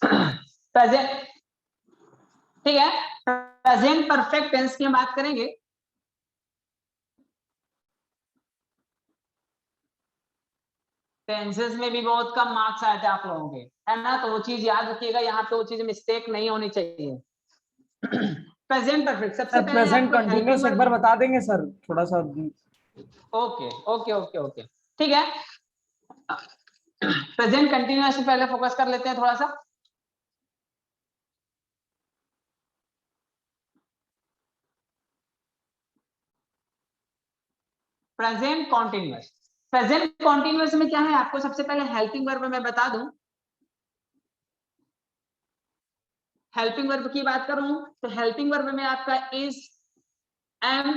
Present, ठीक है। Present perfect tense की हम बात करेंगे। टेंसेस में भी बहुत कम मार्क्स आए थे आप लोगों के, है ना, तो वो चीज याद रखिएगा, यहाँ पे वो चीज मिस्टेक नहीं होनी चाहिए। प्रेजेंट परफेक्ट, सबसे पहले प्रेजेंट आपको कंटिन्यूअस एक बार बता देंगे सर थोड़ा सा। ओके ओके ओके ओके, ठीक है। प्रेजेंट कंटिन्यूअस से पहले फोकस कर लेते हैं थोड़ा सा। प्रेजेंट कॉन्टिन्यूअस, प्रेजेंट कॉन्टिन्यूअस में क्या है, आपको सबसे पहले हेल्पिंग वर्ब मैं बता दूं। हेल्पिंग वर्ब की बात करूं तो हेल्पिंग वर्ब में आपका इज, एम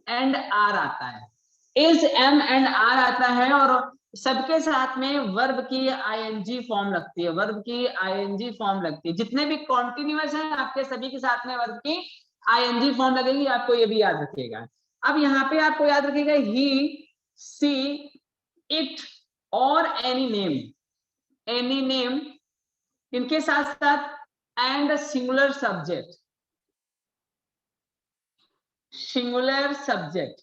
एंड आर आता है। इज, एम एंड आर आता है और सबके साथ में वर्ब की आईएनजी फॉर्म लगती है, वर्ब की आईएनजी फॉर्म लगती है। जितने भी कॉन्टिन्यूअस हैं आपके सभी के साथ में वर्ब की आईएनजी फॉर्म लगेगी, आपको ये भी याद रखिएगा। अब यहाँ पे आपको याद रखिएगा ही, सी, इट और एनी नेम, एनी नेम, इनके साथ साथ and singular subject, singular subject,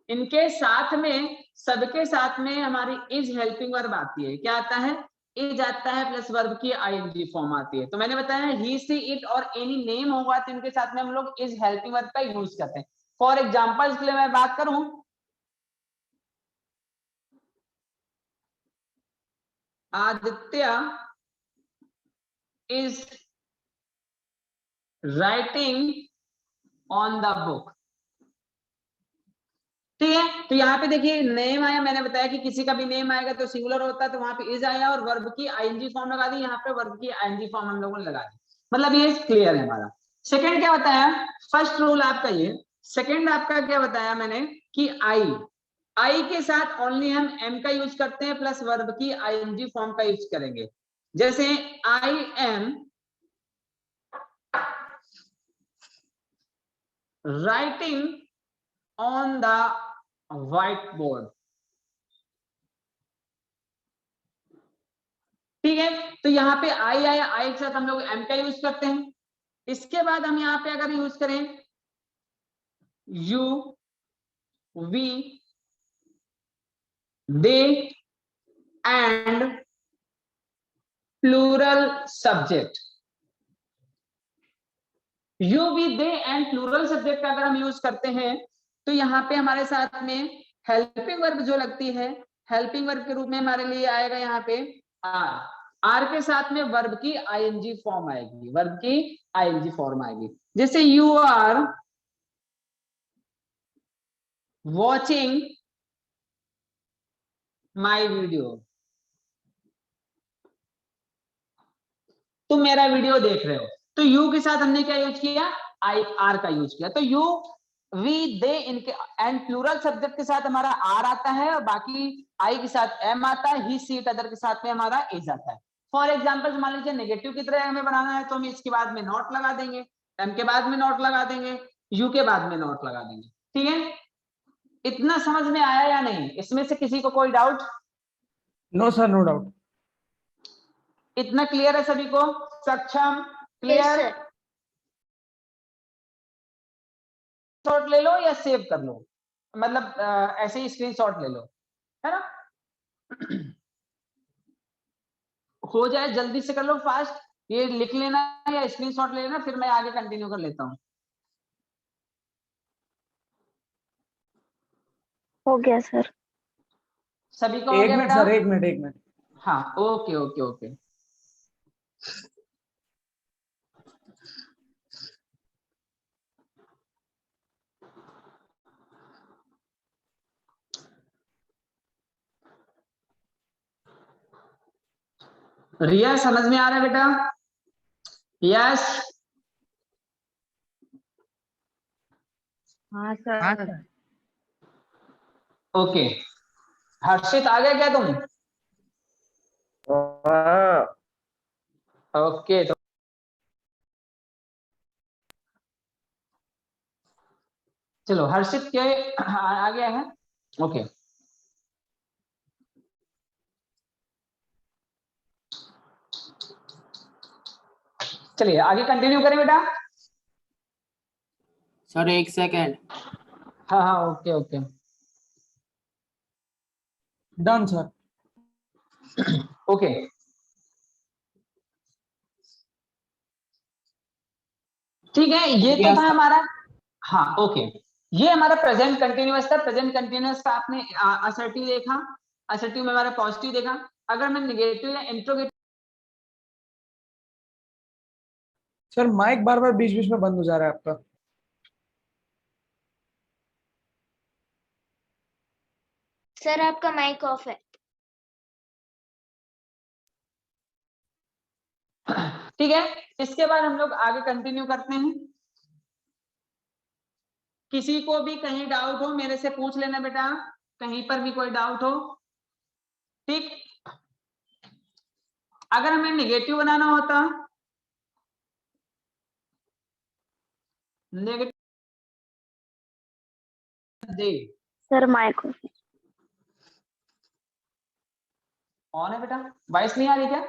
इनके साथ में सबके साथ में हमारी इज हेल्पिंग वर्ब आती है। क्या आता है, इज आता है प्लस वर्ब की आईएनजी फॉर्म आती है। तो मैंने बताया ही, सी, इट और एनी नेम होगा तो इनके साथ में हम लोग इज हेल्पिंग वर्ब का यूज करते हैं। फॉर एग्जांपल के लिए मैं बात करूं, Aditya is writing on the book, ठीक है। तो यहाँ पे देखिए नेम आया, मैंने बताया कि किसी का भी नेम आएगा तो सिंगुलर होता है, तो वहां पे इज आया और वर्ब की आईएनजी फॉर्म लगा दी, यहाँ पे वर्ब की आईएनजी फॉर्म हम लोगों ने लगा दी। मतलब ये क्लियर है हमारा। सेकंड क्या बताया, फर्स्ट रूल आपका ये। सेकंड आपका क्या बताया मैंने कि आई, आई के साथ ओनली हम एम का यूज करते हैं प्लस वर्ब की आईएनजी फॉर्म का यूज करेंगे। जैसे I am writing on the white board, ठीक है। तो यहाँ पे आई आया, आई के साथ हम लोग एम का यूज करते हैं। इसके बाद हम यहाँ पे अगर यूज करें you, we, they and plural subject, you, we, they and plural subject का अगर हम यूज करते हैं तो यहाँ पे हमारे साथ में हेल्पिंग वर्ब जो लगती है, हेल्पिंग वर्ब के रूप में हमारे लिए आएगा यहाँ पे आर, आर के साथ में वर्ब की आईएनजी फॉर्म आएगी, वर्ब की आईएनजी फॉर्म आएगी। जैसे you are watching my video, तुम मेरा वीडियो देख रहे हो, तो यू के साथ हमने क्या यूज किया, आई, आर का यूज किया। तो यू, वी, दे इनके एंड प्लूरल सब्जेक्ट के साथ हमारा आर आता है और बाकी आई के साथ एम आता है, ही, सी, इट, अदर के साथ में हमारा इज आता है। फॉर एग्जाम्पल मान लीजिए नेगेटिव की तरह हमें बनाना है तो हम इसके बाद में नॉट लगा देंगे, एम के बाद में नॉट लगा देंगे, यू के बाद में नॉट लगा देंगे, ठीक है। इतना समझ में आया या नहीं, इसमें से किसी को कोई doubt? No sir, no doubt. इतना क्लियर है सभी को, सक्षम, क्लियर? शॉट ले लो या सेव कर लो, मतलब ऐसे ही स्क्रीनशॉट ले लो, है ना। हो जाए जल्दी से कर लो, फास्ट, ये लिख लेना या स्क्रीनशॉट ले लेना, फिर मैं आगे कंटिन्यू कर लेता हूँ। हो गया सर। सभी को हो एक गया मिनट बेटा? सर, एक मिनट, एक मिनट। हाँ, ओके ओके ओके। रिया समझ में आ रहा है बेटा? यस? हाँ सर। ओके, हर्षित आ गया क्या तुम? ओके, तो चलो हर्षित के आ गया है, ओके। चलिए आगे कंटिन्यू करें बेटा। Sir 1 second. हाँ हाँ okay okay done sir. Okay ठीक है, ये तो था हमारा। हाँ ओके, ये हमारा प्रेजेंट कंटिन्यूअस था। प्रेजेंट कंटिन्यूअस का आपने असर्टिव देखा, असर्टिव में हमारा पॉजिटिव देखा। अगर मैं निगेटिव या इंट्रोगेटिव, सर माइक बार बार बीच बीच में बंद हो जा रहा है आपका। सर आपका माइक ऑफ है। ठीक है, इसके बाद हम लोग आगे कंटिन्यू करते हैं। किसी को भी कहीं डाउट हो मेरे से पूछ लेना बेटा, कहीं पर भी कोई डाउट हो। ठीक, अगर हमें नेगेटिव बनाना होता, नेगेटिव दे सर माइक ऑन है बेटा, वॉइस नहीं आ रही क्या?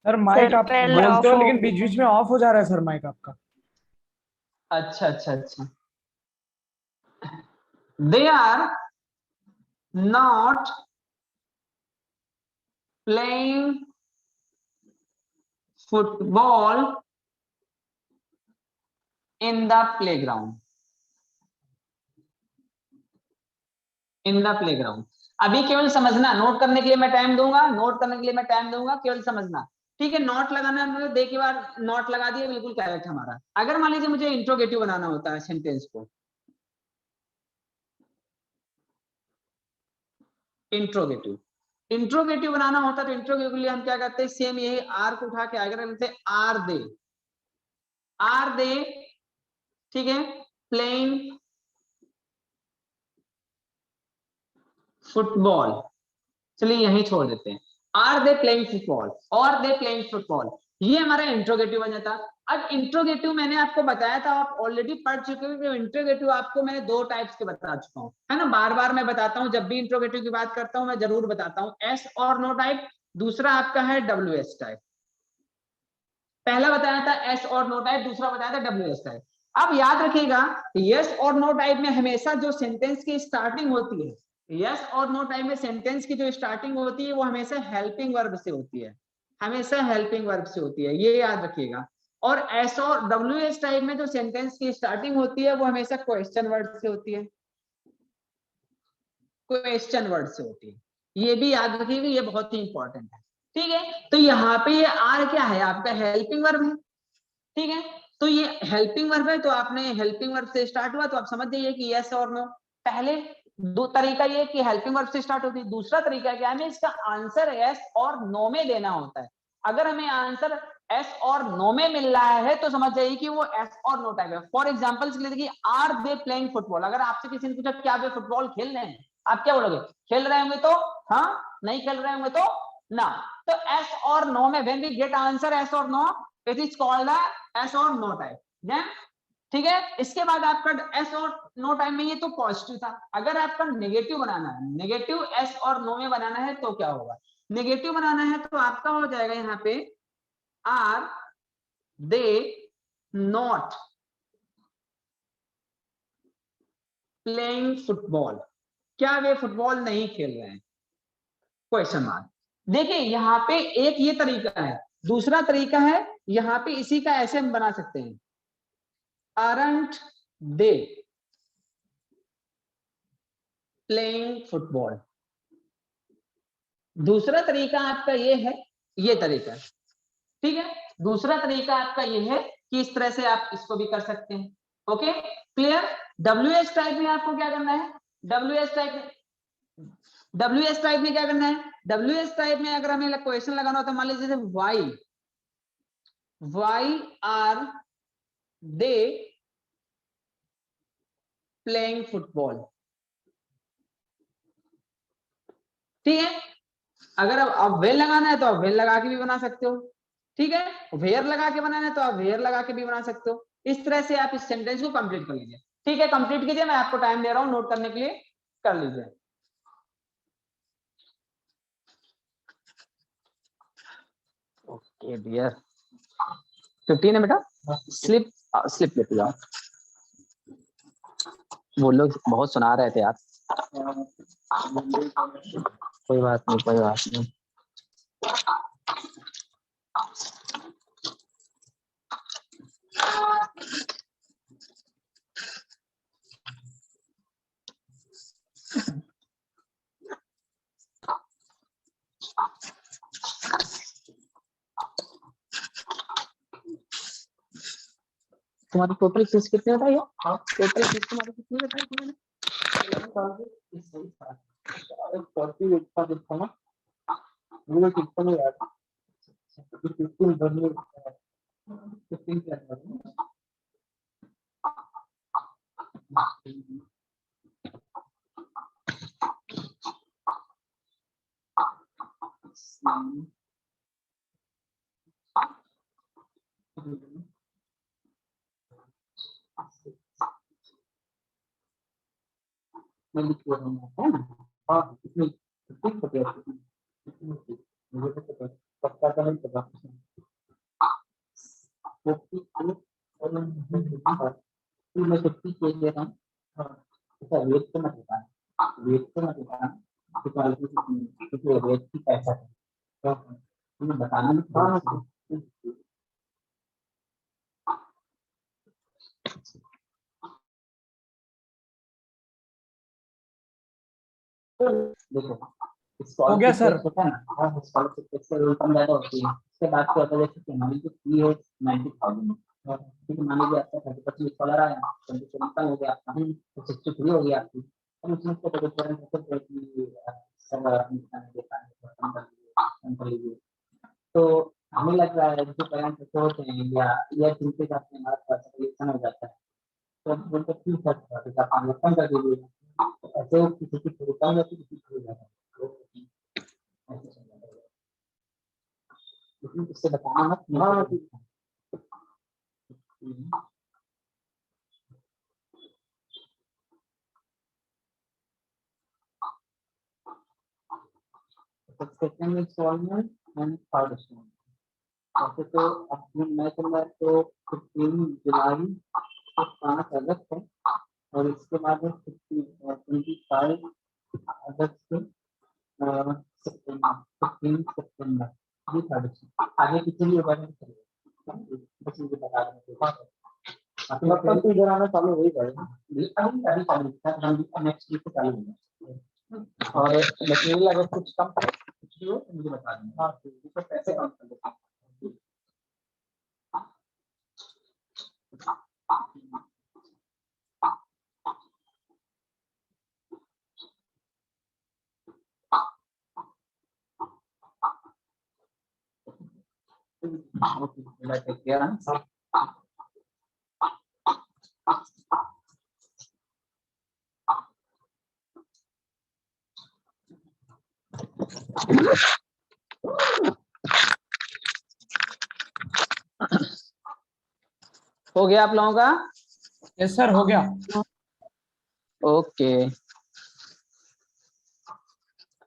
सर माइक आप पहले बोलते हो off लेकिन हो बीच बीच में ऑफ हो जा रहा है सर माइक आपका। अच्छा अच्छा अच्छा, they are not playing football in the playground, in the playground. अभी केवल समझना, नोट करने के लिए मैं टाइम दूंगा, नोट करने के लिए मैं टाइम दूंगा, केवल समझना। ठीक है, नोट लगाना मतलब देखिए बार नोट लगा दिए, बिल्कुल करेक्ट हमारा। अगर मान लीजिए मुझे इंट्रोगेटिव बनाना होता है सेंटेंस को, इंट्रोगेटिव इंट्रोगेटिव बनाना होता तो इंट्रोगेटिव के लिए हम क्या करते हैं, सेम यही आर को उठा के आगे रखते हैं, आर दे, आर दे, ठीक है, प्लेइंग फुटबॉल। चलिए यहीं छोड़ देते हैं, आर दे प्लेइंग फुटबॉल, और दे प्लेइंग फुटबॉल, ये हमारा इंट्रोगेटिव बन जाता। अब इंट्रोगेटिव मैंने आपको बताया था, आप ऑलरेडी पढ़ चुके हो कि इंट्रोगेटिव आपको मैंने दो टाइप्स के बता चुका हूं, है ना। बार बार मैं बताता हूं, जब भी इंट्रोगेटिव की बात करता हूं मैं जरूर बताता हूं, एस और नो टाइप, दूसरा आपका है डब्ल्यू एस टाइप। पहला बताया था एस और नो टाइप, दूसरा बताया था डब्ल्यू एस टाइप। अब याद रखिएगा, यस और नो टाइप में हमेशा जो सेंटेंस की स्टार्टिंग होती है, यस और नो टाइप में सेंटेंस की जो स्टार्टिंग होती है वो हमेशा हेल्पिंग वर्ब से होती है, हमेशा हेल्पिंग वर्ब से होती है, ये याद रखिएगा। और एस और डब्ल्यू एस टाइप में जो सेंटेंस की स्टार्टिंग होती है वो हमेशा क्वेश्चन वर्ड से होती है, क्वेश्चन वर्ड से होती है, ये भी याद रखिएगा, ये बहुत ही इंपॉर्टेंट है। ठीक है, तो यहाँ पे ये आर क्या है, आपका हेल्पिंग वर्ब है। ठीक है, तो ये हेल्पिंग वर्ब है, तो आपने हेल्पिंग वर्ब से स्टार्ट हुआ तो आप समझ जाइए कि यस और नो। पहले दो तरीका ये कि हेल्पिंग वर्ब से स्टार्ट होती है, दूसरा तरीका क्या है, इसका आंसर यस और नो में देना होता है। अगर हमें आंसर एस और नो में मिल रहा है तो समझ जाइए कि वो एस और नो टाइप है। फॉर एग्जाम्पल देखिए, आर दे प्लेइंग फुटबॉल, अगर आपसे किसी ने पूछा क्या वे फुटबॉल खेल रहे हैं, आप क्या बोलोगे, खेल रहे होंगे तो हाँ, नहीं खेल रहे होंगे तो ना। तो एस और नो में when we get answer yes or no, it is called yes or no type. ठीक है, इसके बाद आपका एस और नो टाइप में ये तो पॉजिटिव था। अगर आपका नेगेटिव बनाना है, नेगेटिव एस और नो में बनाना है तो क्या होगा, नेगेटिव बनाना है तो आपका हो जाएगा यहाँ पे are they not playing football, क्या वे फुटबॉल नहीं खेल रहे हैं, क्वेश्चन मार्क। देखिए यहाँ पे एक ये तरीका है, दूसरा तरीका है यहाँ पे इसी का ऐसे हम बना सकते हैं, aren't they playing football। दूसरा तरीका आपका ये है, ये तरीका, ठीक है, दूसरा तरीका आपका ये है कि इस तरह से आप इसको भी कर सकते हैं। Okay clear. W S type में आपको क्या करना है, डब्ल्यू एस टाइप में क्या करना है, डब्ल्यू एस टाइप में अगर हमें क्वेश्चन लगाना हो तो मान लीजिए why are they playing football. ठीक है, अगर अब वेयर लगाना है तो आप वेयर लगा के भी बना सकते हो। ठीक है, वेयर लगा के बनाना है तो आप वेयर लगा के भी बना सकते हो। इस तरह से आप इस सेंटेंस को कंप्लीट कर लीजिए। ठीक है, कंप्लीट कीजिए, मैं आपको टाइम दे रहा हूं नोट करने के लिए, कर लीजिए। ओके डियर 15 है बेटा। स्लिप स्लिप लेते जाओ। वो लोग बहुत सुना रहे थे यार। कोई बात नहीं, कोई बात नहीं। तुम्हारी टोटल फीस कितनी बताई है? टोटल फीस तुम्हारी कितनी बताई तुमने? मैं लिख रहा हूँ है ना। हाँ इसमें ठीक है मुझे तो पता का नहीं पता। वो और मैं 50 के दे रहा हूँ। हाँ ऐसा वेट तो मत बताना, वेट तो मत बताना क्योंकि वेट की पैसा है तो तुम्हें बताना नहीं। हाँ देखो हो गया सर। होता है ना। हाँ स्कॉलरशिप टैक्स रूल कम ज्यादा होती है। इसके बाद क्या होता है जैसे कि हमारी जो फी है 90,000 ठीक है। मान लीजिए आपका 30% स्कॉलर आया 24 हो गया आपका तो 63 हो गया आपकी। अब उसमें से कर लीजिए। तो हमें लग रहा है जो पेरेंट्स होते हैं या जिनके साथ में हमारा पैसा कलेक्शन हो जाता है तो बोलते ठीक है कम कर दीजिए। ऐसे किसी की थोड़ी कम जाती किसी की थोड़ी ज्यादा। लेकिन इससे बताना मत। हाँ second installment and third installment वैसे तो अब मैं चल रहा है तो 15 जुलाई से 5 अगस्त है और इसके बाद है 25 अगस्त से सितंबर 15 सितंबर ये थर्ड इंस्टॉलमेंट। आगे किसी भी बारे में चलेगा बस मुझे बता दें। मतलब तो इधर आना चालू हो ही जाएगा अभी अभी चालू हम नेक्स्ट वीक से चालू होगा। और मटेरियल अगर कुछ कम कुछ भी हो तो मुझे बता देना। हाँ तो पैसे कम कर देते हैं। हो गया आप लोगों का? यस सर हो गया। ओके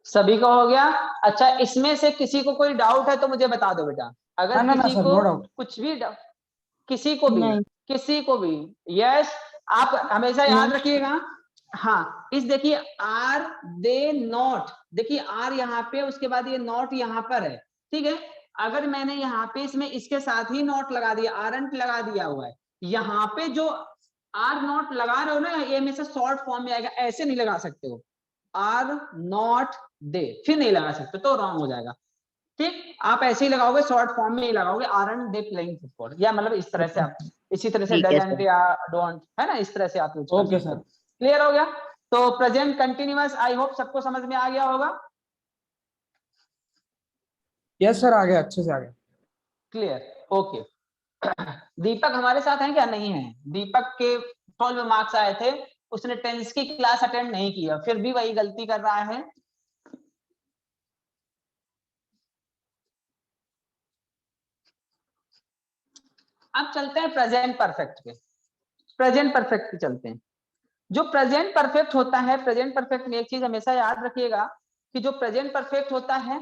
सभी का हो गया। अच्छा इसमें से किसी को कोई डाउट है तो मुझे बता दो बेटा। अगर ना किसी सर को नो डाउट। कुछ भी किसी को भी नहीं। किसी को भी यस आप हमेशा याद रखिएगा। हाँ इस देखिए आर दे नॉट देखिए आर यहाँ पे उसके बाद ये नॉट यहाँ पर है ठीक है। अगर मैंने यहाँ पे इसमें इसके साथ ही नॉट लगा दिया आरंट लगा दिया हुआ है यहाँ पे जो आर नॉट लगा रहे हो ना ये हमेशा शॉर्ट फॉर्म में आएगा ऐसे नहीं लगा सकते हो। आर नॉट दे फिर नहीं लगा सकते तो रॉन्ग हो जाएगा ठीक। आप ऐसे ही लगाओगे शॉर्ट फॉर्म में ही लगाओगे आरंट दे प्लेइंग फुटबॉल या मतलब इस तरह से आप इसी तरह से ठीक है डजंट सर। या डोंट है ना इस तरह से आप यूज कर ओके सकते हो। सर। क्लियर हो गया? तो प्रेजेंट कंटिन्यूअस आई होप सबको समझ में आ गया होगा। यस सर आ गया अच्छे से आ गया। Clear okay. दीपक हमारे साथ है क्या? नहीं है। दीपक के 12 मार्क्स आए थे उसने टेंस की क्लास अटेंड नहीं किया फिर भी वही गलती कर रहा है। अब चलते हैं प्रेजेंट परफेक्ट पे। प्रेजेंट परफेक्ट पे चलते हैं। जो प्रेजेंट परफेक्ट होता है प्रेजेंट परफेक्ट में एक चीज हमेशा याद रखिएगा कि जो प्रेजेंट परफेक्ट होता है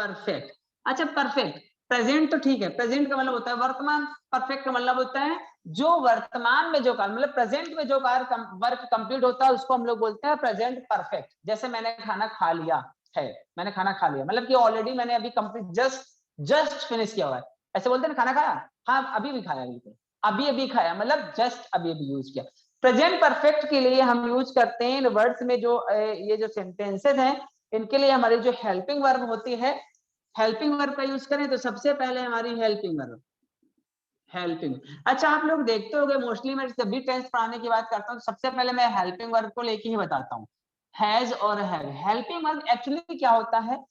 परफेक्ट। अच्छा परफेक्ट, प्रेजेंट तो ठीक है, प्रेजेंट का मतलब होता है वर्तमान, परफेक्ट का मतलब होता है जो वर्तमान में जो कार्य, मतलब प्रेजेंट में जो कार्य वर्क कंप्लीट होता है उसको हम लोग बोलते हैं प्रेजेंट परफेक्ट। जैसे मैंने खाना खा लिया है, मैंने खाना खा लिया मतलब कि ऑलरेडी मैंने अभी कंप्लीट जस्ट फिनिश किया हुआ है। ऐसे बोलते हैं ना खाना खाया, हाँ अभी भी खाया, बिल्कुल अभी अभी खाया, मतलब जस्ट अभी अभी यूज किया। प्रेजेंट परफेक्ट के लिए हम यूज करते हैं इन वर्ड्स में जो ये जो सेंटेंसेस हैं, इनके लिए हमारी जो हेल्पिंग वर्ब होती है, हेल्पिंग वर्ब का यूज करें तो सबसे पहले हमारी हेल्पिंग वर्ब, हेल्पिंग। अच्छा आप लोग देखते होंगे मोस्टली मैं जब भी टेंस पढ़ाने की बात करता हूँ तो सबसे पहले मैं हेल्पिंग वर्ब को लेके ही बताता हूँ, हैज और हैव। हेल्पिंग वर्ब एक्चुअली क्या होता है,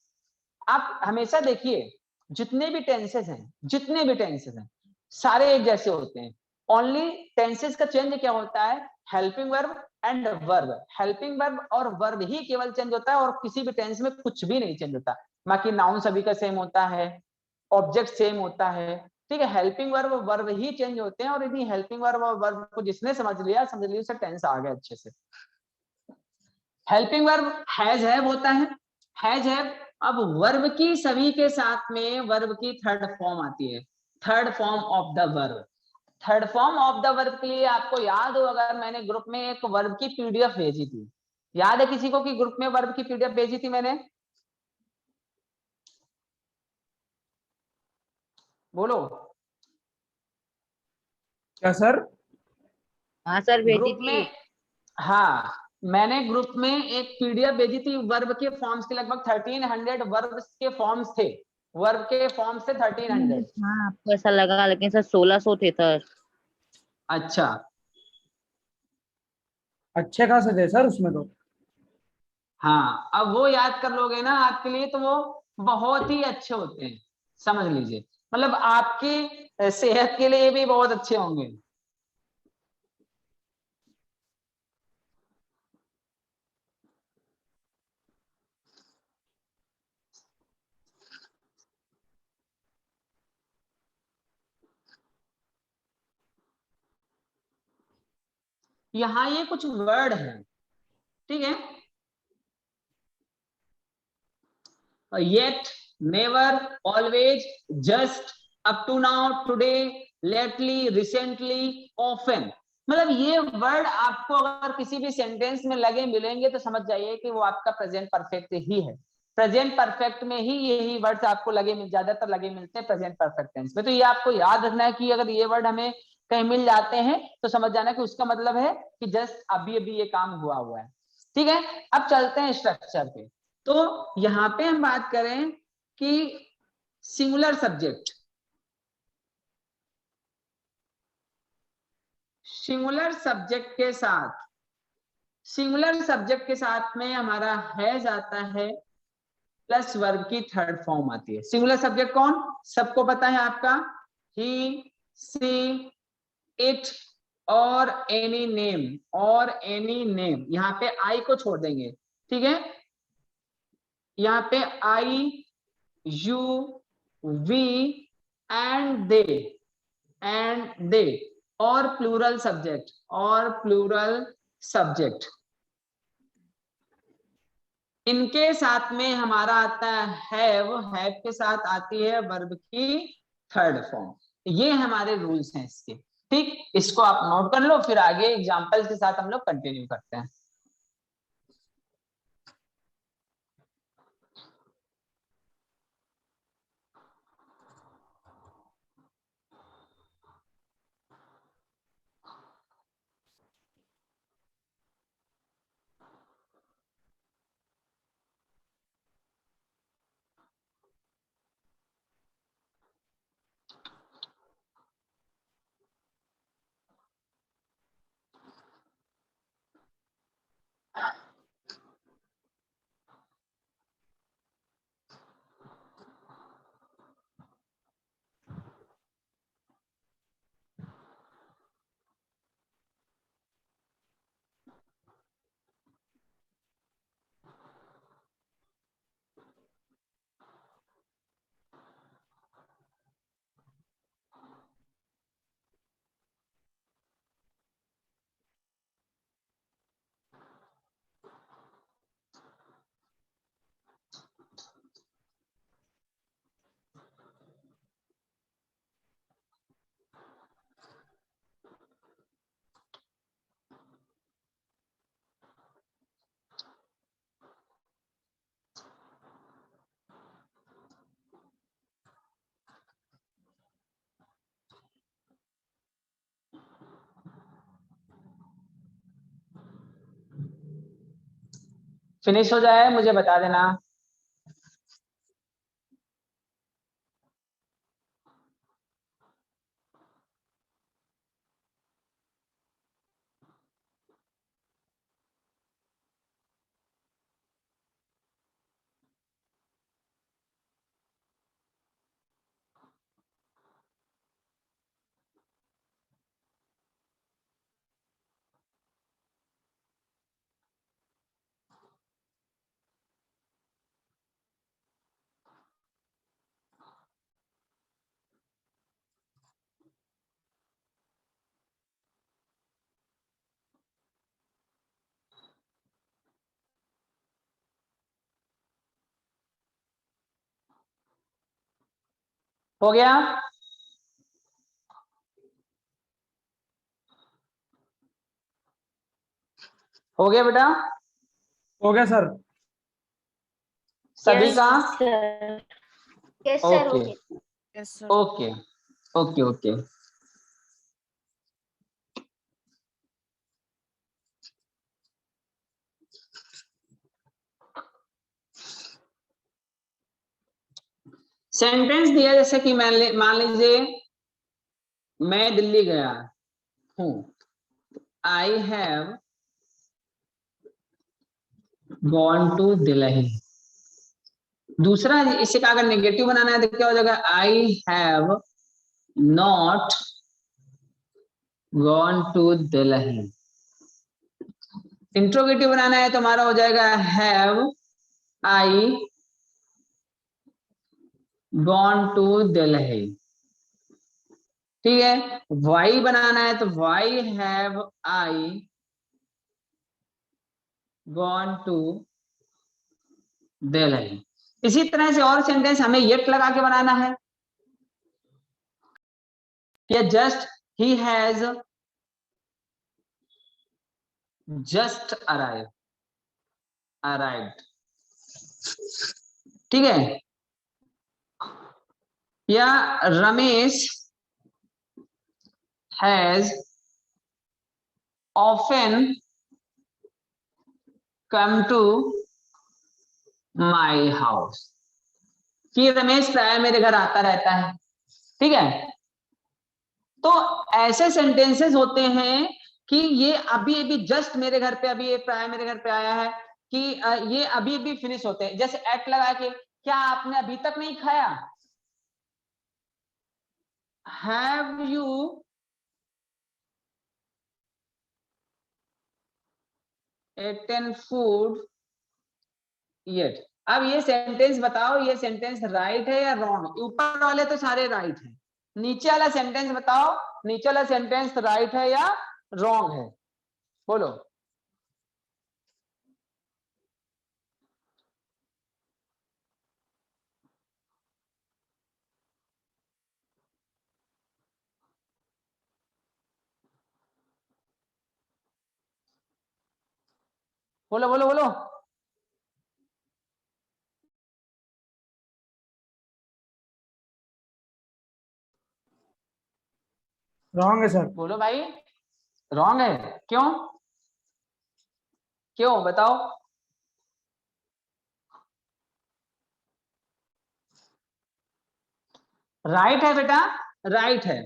आप हमेशा देखिए जितने भी टेंसेस हैं, जितने भी टेंसेस हैं सारे एक जैसे होते हैं। ओनली टेंसेस का चेंज क्या होता है, helping verb and verb. Helping verb और वर्ब ही केवल चेंज होता है और किसी भी टेंस में कुछ भी नहीं चेंज होता। बाकी नाउन सभी का सेम होता है, ऑब्जेक्ट सेम होता है, ठीक है। हेल्पिंग वर्ब वर्ब ही चेंज होते हैं और यदि हेल्पिंग वर्ब और वर्ब को जिसने समझ लिया उसे टेंस आ गया अच्छे से। हेल्पिंग वर्ब हैज हैव होता है, हैज हैव। अब वर्ब की सभी के साथ में वर्ब की थर्ड फॉर्म आती है, third form of the verb. Third form of the verb के लिए आपको याद हो, अगर मैंने ग्रुप में एक वर्ब की पीडीएफ भेजी थी, याद है किसी को कि ग्रुप में वर्ब की पीडीएफ भेजी थी मैंने, बोलो। क्या सर? हाँ सर भेजी ग्रुप थी। में, हाँ मैंने ग्रुप में एक पीडीएफ भेजी थी वर्ब के फॉर्म्स के, लगभग 1300 वर्ब के फॉर्म्स थे, वर्ब के फॉर्म्स थे 1300। हाँ आपको ऐसा लगा लेकिन सर 1600 थे सर। अच्छा अच्छे खासे थे सर उसमें तो। हाँ, अब वो याद कर लोगे ना आपके लिए तो वो बहुत ही अच्छे होते हैं, समझ लीजिए, मतलब आपकी सेहत के लिए भी बहुत अच्छे होंगे। यहाँ ये कुछ वर्ड हैं, ठीक है, yet, never, always, just, up to now, today, lately, recently, often. मतलब ये वर्ड आपको अगर किसी भी सेंटेंस में लगे मिलेंगे तो समझ जाइए कि वो आपका प्रेजेंट परफेक्ट ही है। प्रेजेंट परफेक्ट में ही यही वर्ड्स आपको लगे ज्यादातर लगे मिलते हैं प्रेजेंट परफेक्ट टेंस में। तो ये आपको याद रखना है कि अगर ये वर्ड हमें कहीं मिल जाते हैं तो समझ जाना कि उसका मतलब है कि जस्ट अभी अभी ये काम हुआ हुआ है, ठीक है। अब चलते हैं स्ट्रक्चर पे। तो यहां पे हम बात करें कि सिंगुलर सब्जेक्ट, सिंगुलर सब्जेक्ट के साथ, सिंगुलर सब्जेक्ट के साथ में हमारा हैज आता है प्लस वर्ब की थर्ड फॉर्म आती है। सिंगुलर सब्जेक्ट कौन, सबको पता है आपका, ही, सी, इट और एनी नेम, और एनी नेम। यहाँ पे आई को छोड़ देंगे, ठीक है, यहाँ पे I, you, we and they, and they, और प्लूरल सब्जेक्ट, और प्लूरल सब्जेक्ट, इनके साथ में हमारा आता है वो हैव के साथ आती है वर्ब की थर्ड फॉर्म। ये हमारे रूल्स हैं इसके, ठीक, इसको आप नोट कर लो, फिर आगे एग्जांपल्स के साथ हम लोग कंटिन्यू करते हैं। फिनिश हो जाए मुझे बता देना। हो गया? हो गया बेटा? हो गया सर। सभी का? सर यस सर हो ओके गया। Yes sir. Okay okay okay. Sentence दिया जैसे कि मान लीजिए मैं दिल्ली गया हूं, I have gone to Delhi. दूसरा इसे का अगर नेगेटिव बनाना है तो क्या हो जाएगा, I have not gone to Delhi. Interrogative बनाना है तो हमारा हो जाएगा have I gone to Delhi. ठीक है, वाई बनाना है तो why have I gone to Delhi. इसी तरह से और सेंटेंस हमें येट लगा के बनाना है, या just he has just arrived. ठीक है, या Ramesh has often come to my house, कि रमेश प्राय मेरे घर आता रहता है। ठीक है, तो ऐसे सेंटेंसेस होते हैं कि ये अभी अभी जस्ट मेरे घर पे, अभी ये प्राय मेरे घर पे आया है, कि ये अभी अभी फिनिश होते हैं। जैसे एट लगा के, क्या आपने अभी तक नहीं खाया, have you eaten food yet. अब ये सेंटेंस बताओ, ये सेंटेंस राइट है या रॉन्ग? ऊपर वाले तो सारे राइट हैं, नीचे वाला सेंटेंस बताओ, नीचे वाला सेंटेंस राइट है या रॉन्ग है? बोलो। बोलो बोलो बोलो। रॉन्ग है सर। बोलो भाई, रॉन्ग है। क्यों? क्यों बताओ? राइट है बेटा, राइट है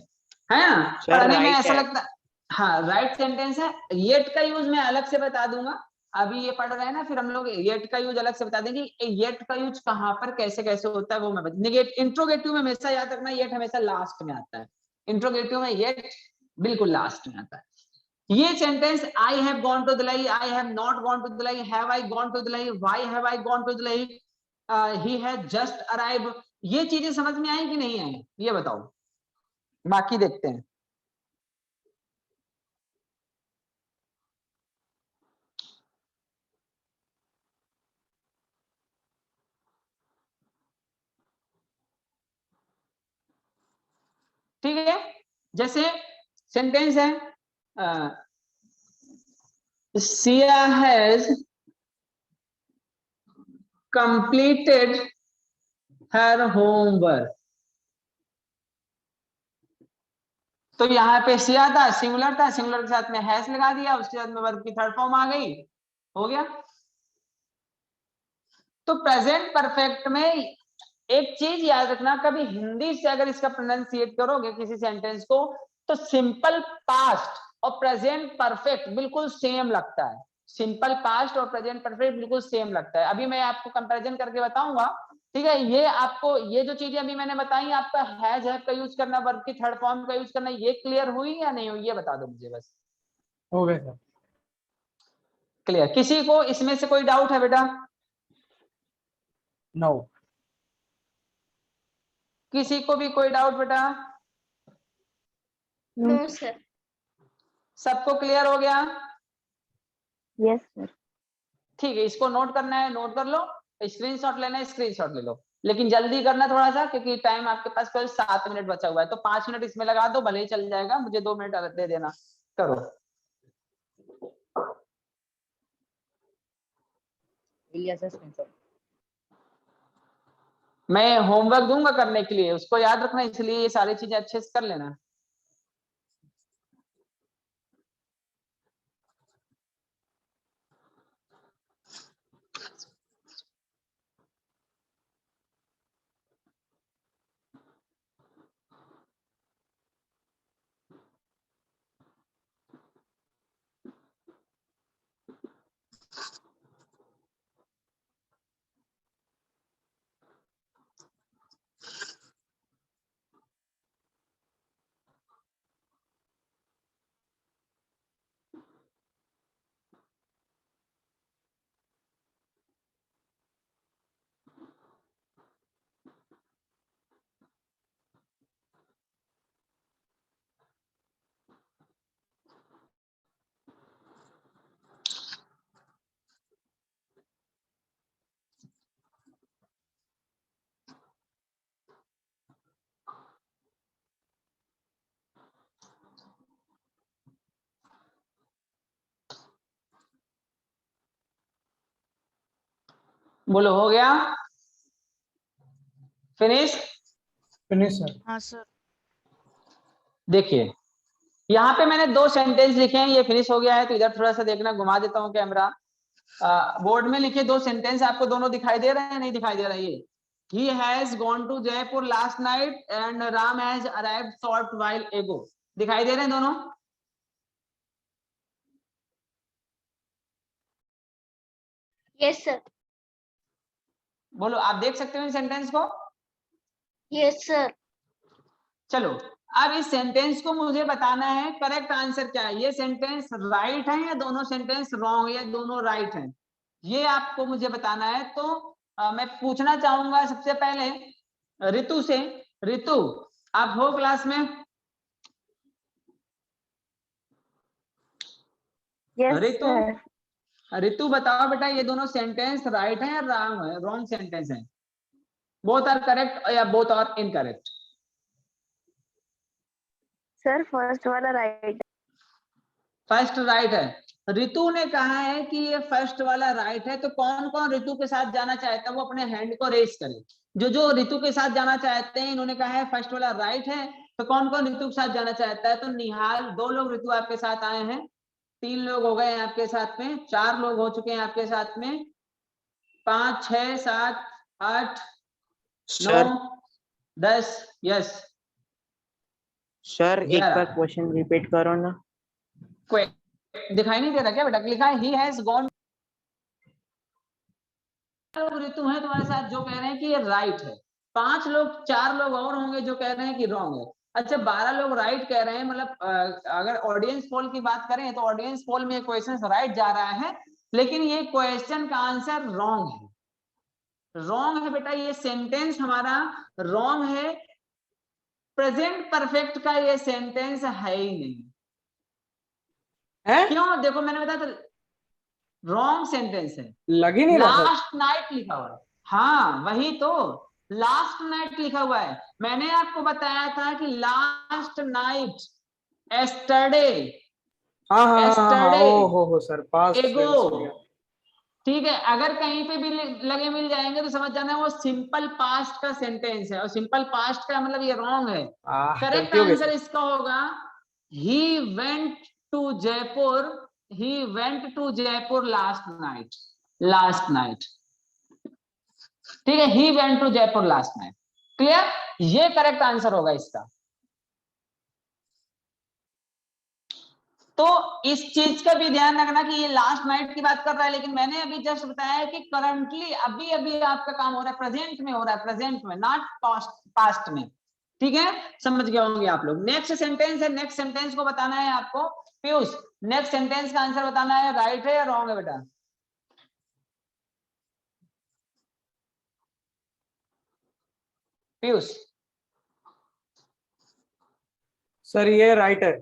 ना? सर पढ़ने में राइट ऐसा है। लगता, हाँ राइट सेंटेंस है। येट का यूज मैं अलग से बता दूंगा, अभी ये पढ़ रहे हैं ना, फिर हम लोग येट का यूज अलग से बता देंगे। येट का यूज कहाँ पर कैसे कैसे होता है वो मैं निगेट इंट्रोगेटिव में हमेशा याद रखना, येट हमेशा लास्ट में आता है। इंट्रोगेटिव में येट बिल्कुल लास्ट में आता है। ये sentence I have gone to Delhi, I have not gone to Delhi, have I gone to Delhi, why have I gone to Delhi, he has just arrived, ये चीजें समझ में आई कि नहीं आई ये बताओ, बाकी देखते हैं। ठीक है, जैसे सेंटेंस है Siya has completed her homework. तो यहाँ पे सिया था, सिंगुलर था, सिंगुलर के साथ में हैज लगा दिया, उसके साथ में वर्ब की थर्ड फॉर्म आ गई, हो गया। तो प्रेजेंट परफेक्ट में एक चीज याद रखना, कभी हिंदी से अगर इसका प्रोनाउंसिएट करोगे किसी सेंटेंस को तो सिंपल पास्ट और प्रेजेंट परफेक्ट बिल्कुल सेम लगता है। सिंपल पास्ट और प्रेजेंट परफेक्ट बिल्कुल सेम लगता है। अभी मैं आपको कंपैरिजन करके बताऊंगा, ठीक है। ये आपको ये जो चीजें अभी मैंने बताई, आपका हैज हैव का यूज करना, वर्ब की थर्ड फॉर्म का यूज करना, ये क्लियर हुई या नहीं हुई, ये बता दो मुझे बस। हो गए सर। क्लियर? किसी को इसमें से कोई डाउट है बेटा? नो। किसी को भी कोई डाउट बेटा? No sir. सबको क्लियर हो गया? Yes sir. ठीक है, इसको नोट करना है, नोट कर लो। स्क्रीनशॉट लेना है, स्क्रीनशॉट ले लो, लेकिन जल्दी करना थोड़ा सा, क्योंकि टाइम आपके पास केवल 7 मिनट बचा हुआ है। तो 5 मिनट इसमें लगा दो, भले ही चल जाएगा, मुझे 2 मिनट दे देना। करो। मैं होमवर्क दूंगा करने के लिए, उसको याद रखना, इसलिए ये सारी चीजें अच्छे से कर लेना। बोलो, हो गया? फिनिश? Finish sir. हाँ सर। देखिए, यहाँ पे मैंने 2 सेंटेंस लिखे हैं, ये फिनिश हो गया है। तो इधर थोड़ा सा देखना, घुमा देता हूँ कैमरा। बोर्ड में लिखे 2 सेंटेंस आपको दोनों दिखाई दे रहे हैं, नहीं दिखाई दे रहे? ये He has gone to Jaipur last night and Ram has arrived short while ago. दिखाई दे रहे हैं दोनों? Yes sir. बोलो, आप देख सकते हो इन सेंटेंस को? Yes sir. चलो, अब इस सेंटेंस को मुझे बताना है करेक्ट आंसर क्या है। ये सेंटेंस राइट है या दोनों सेंटेंस रॉन्ग है या दोनों राइट है, ये आपको मुझे बताना है। तो मैं पूछना चाहूंगा सबसे पहले ऋतु से। ऋतु, आप हो क्लास में? यस ऋतु, सर। ऋतु बताओ बेटा, ये दोनों सेंटेंस राइट है या रॉन्ग है? रॉन्ग सेंटेंस है? बोथ आर करेक्ट या both are incorrect? Sir first वाला राइट। फर्स्ट राइट है। ऋतु ने कहा है कि ये फर्स्ट वाला राइट है। तो कौन कौन ऋतु के साथ जाना चाहता है वो अपने हैंड को रेस करे। जो जो ऋतु के साथ जाना चाहते हैं, इन्होंने कहा है फर्स्ट वाला राइट है। तो कौन कौन ऋतु के साथ जाना चाहता है? तो निहाल, 2 लोग ऋतु आपके साथ आए हैं, 3 लोग हो गए हैं आपके साथ में, 4 लोग हो चुके हैं आपके साथ में, 5 6 7 8 9 10। यस सर एक बार क्वेश्चन रिपीट करो ना। कोई दिखाई नहीं दे रहा क्या बेटा? लिखा है ही हैज गॉन। ऋतु है तुम्हारे साथ जो कह रहे हैं कि ये राइट है। 5 लोग 4 लोग और होंगे जो कह रहे हैं कि रॉन्ग है। अच्छा, 12 लोग राइट कह रहे हैं। मतलब अगर ऑडियंस पोल की बात करें तो ऑडियंस पोल में क्वेश्चन राइट जा रहा है, लेकिन ये क्वेश्चन का आंसर रॉन्ग है। रॉन्ग है बेटा, ये सेंटेंस हमारा रॉन्ग है। प्रेजेंट परफेक्ट का ये सेंटेंस है ही नहीं है? क्यों? देखो मैंने बताया तो रॉन्ग सेंटेंस है। लग ही नहीं रहा सर। लास्ट नाइट लिखा हुआ है। हाँ वही तो, लास्ट नाइट लिखा हुआ है। मैंने आपको बताया था कि लास्ट नाइट, एस्टरडे, हाँ हाँ हाँ हाँ, एस्टरडे ओ हो सर, पास्ट एगो। टेंस हो गया। ठीक है, अगर कहीं पे भी लगे मिल जाएंगे तो समझ जाना वो सिंपल पास्ट का सेंटेंस है, और सिंपल पास्ट का मतलब ये रॉन्ग है। करेक्ट गलती हो गई आंसर सर। इसका होगा he went to Jaipur, he went to Jaipur last night, last night। ठीक है, he went to Jaipur last night. Clear, ये करेक्ट आंसर होगा इसका। तो इस चीज का भी ध्यान रखना कि ये लास्ट नाइट की बात कर रहा है, लेकिन मैंने अभी जस्ट बताया है कि करंटली अभी अभी आपका काम हो रहा है, प्रेजेंट में हो रहा है, प्रेजेंट में, नॉट पास्ट में। ठीक है, समझ गए होंगे आप लोग। नेक्स्ट सेंटेंस है, नेक्स्ट सेंटेंस को बताना है आपको। पीयूष, नेक्स्ट सेंटेंस का आंसर बताना है, राइट है या रॉन्ग है बेटा? पीयूष, सर ये राइट है।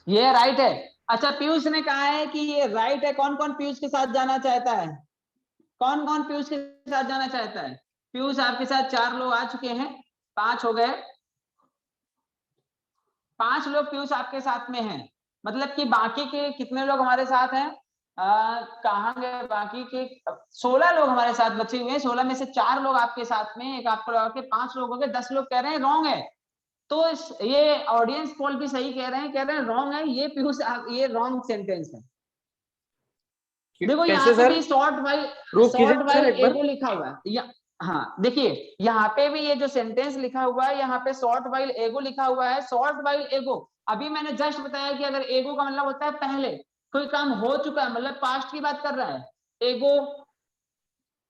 ये राइट है। अच्छा, पीयूष ने कहा है कि ये राइट है। कौन कौन पीयूष के साथ जाना चाहता है? कौन कौन पीयूष के साथ जाना चाहता है? पीयूष, आपके साथ 4 लोग आ चुके हैं, 5 हो गए, 5 लोग पीयूष आपके साथ में हैं। मतलब कि बाकी के कितने लोग हमारे साथ हैं? कहाँ गए बाकी के? 16 लोग हमारे साथ बचे हुए हैं। 16 में से 4 लोग आपके साथ में, एक आपको लगा के 5 लोग हो गए, 10 लोग कह रहे हैं रॉन्ग है। तो ये ऑडियंस पोल भी सही कह रहे हैं रॉन्ग है। ये पीयूष, ये रॉन्ग सेंटेंस है। देखो यहाँ पे भी शॉर्ट वाइल एगो लिखा हुआ है। हाँ देखिए, यहाँ पे भी ये जो सेंटेंस लिखा हुआ है, यहाँ पे शॉर्ट वाइल एगो लिखा हुआ है। शॉर्ट वाइल एगो, अभी मैंने जस्ट बताया कि अगर एगो का मतलब होता है पहले कोई काम हो चुका है, मतलब पास्ट की बात कर रहा है एगो।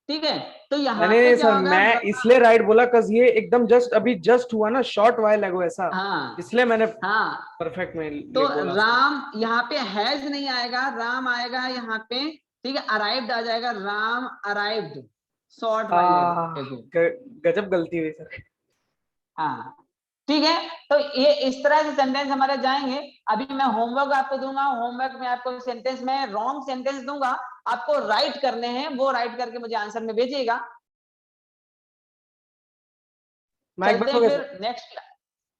ठीक है, तो यहाँ पे क्या सर होगा? मैं इसलिए राइट बोला cause ये एकदम जस्ट अभी जस्ट हुआ ना, शॉर्ट वाइल एगो ऐसा। हाँ, इसलिए मैंने हाँ, परफेक्ट में तो बोला। राम यहाँ पे हैज नहीं आएगा, राम आएगा यहाँ पे। ठीक है, अराइव्ड आ जाएगा, राम अराइव्ड, शॉर्ट वाइल एगो। गजब गलती हुई सर। हाँ ठीक है, तो ये इस तरह से सेंटेंस हमारे जाएंगे। अभी मैं होमवर्क आपको दूंगा, होमवर्क में आपको सेंटेंस में रॉन्ग सेंटेंस दूंगा, आपको राइट करने हैं, वो राइट करके मुझे आंसर में भेजिएगा। चलते हैं फिर नेक्स्ट।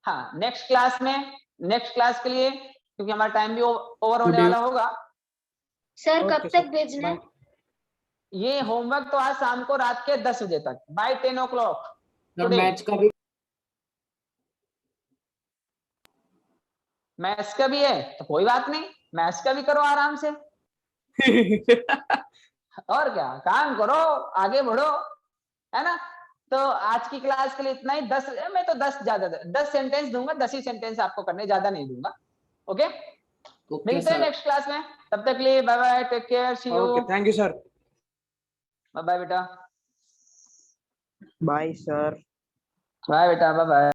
हाँ, नेक्स्ट क्लास में, नेक्स्ट क्लास के लिए, क्योंकि हमारा टाइम भी ओवर होने वाला होगा। सर कब तक भेजना है? ये होमवर्क तो आज शाम को रात के 10 बजे तक, बाय 10 o'clock मैच का भी मैथ्स का भी है तो कोई बात नहीं, मैथ्स का भी करो आराम से। और क्या, काम करो, आगे बढ़ो, है ना? तो आज की क्लास के लिए इतना ही। 10, मैं तो 10 ज्यादा 10 सेंटेंस दूंगा, 10 ही सेंटेंस आपको करने, ज्यादा नहीं दूंगा। ओके, मिलते हैं नेक्स्ट क्लास में। तब तक के लिए bye bye, take care, see you. Okay, thank you sir. Bye bye बेटा। Bye sir. बाय बेटा, बाय बाय।